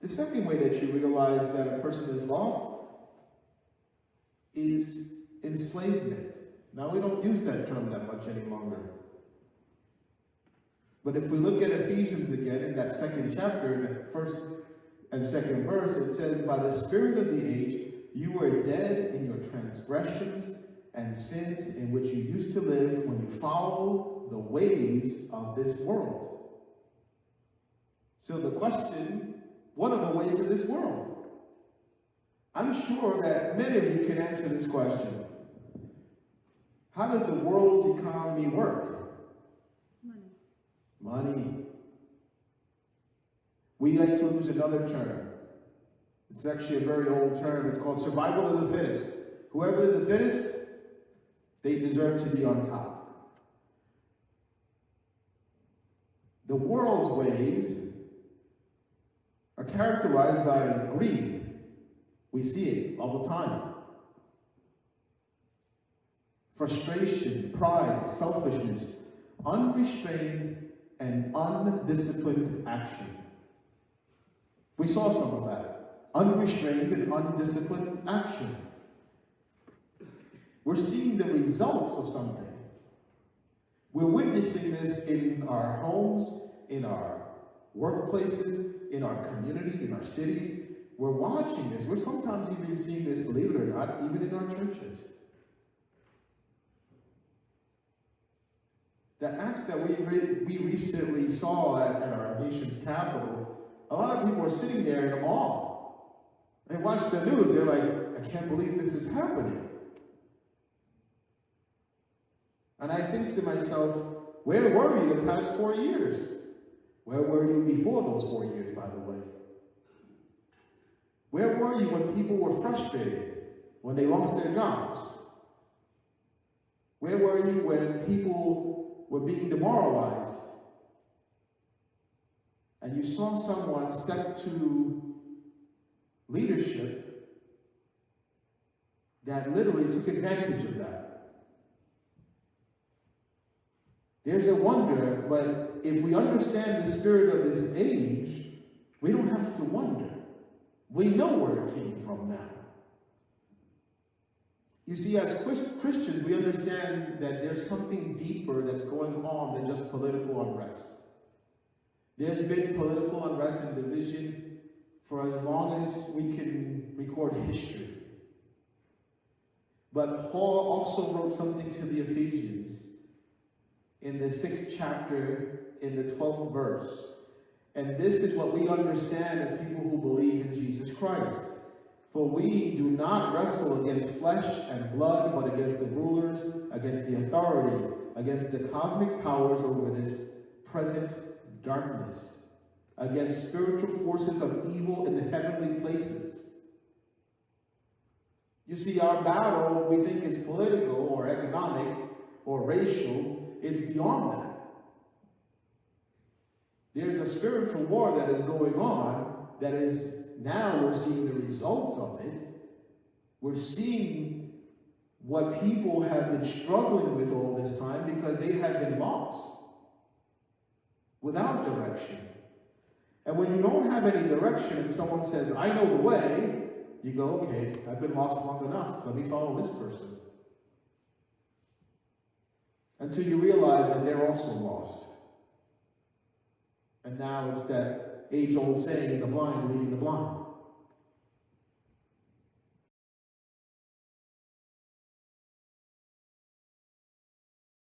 The second way that you realize that a person is lost is enslavement. Now, we don't use that term that much any longer. But if we look at Ephesians again, in that second chapter, in the first and second verse, it says, by the Spirit of the age, you were dead in your transgressions and sins in which you used to live when you followed the ways of this world. So the question, what are the ways of this world? I'm sure that many of you can answer this question. How does the world's economy work? Money. We like to use another term. It's actually a very old term. It's called survival of the fittest. Whoever is the fittest, they deserve to be on top. The world's ways are characterized by greed. We see it all the time. Frustration, pride, selfishness, unrestrained and undisciplined action. We saw some of that. Unrestrained and undisciplined action. We're seeing the results of something. We're witnessing this in our homes, in our workplaces, in our communities, in our cities. We're watching this. We're sometimes even seeing this, believe it or not, even in our churches. The acts that we recently saw at our nation's capital, a lot of people are sitting there in awe. They watch the news, they're like, I can't believe this is happening. And I think to myself, where were you the past 4 years? Where were you before those 4 years, by the way? Where were you when people were frustrated, when they lost their jobs? Where were you when people were being demoralized? And you saw someone step to leadership that literally took advantage of that. There's a wonder, but if we understand the spirit of this age, we don't have to wonder. We know where it came from now. You see, as Christians, we understand that there's something deeper that's going on than just political unrest. There's been political unrest and division for as long as we can record history. But Paul also wrote something to the Ephesians in the 6th chapter, in the 12th verse. And this is what we understand as people who believe in Jesus Christ. For we do not wrestle against flesh and blood, but against the rulers, against the authorities, against the cosmic powers over this present darkness, against spiritual forces of evil in the heavenly places. You see, our battle, we think, is political or economic or racial. It's beyond that. There's a spiritual war that is going on that is now we're seeing the results of it. We're seeing what people have been struggling with all this time because they have been lost, without direction. And when you don't have any direction and someone says, I know the way, you go, okay, I've been lost long enough. Let me follow this person. Until you realize that they're also lost. And now it's that age-old saying, the blind leading the blind.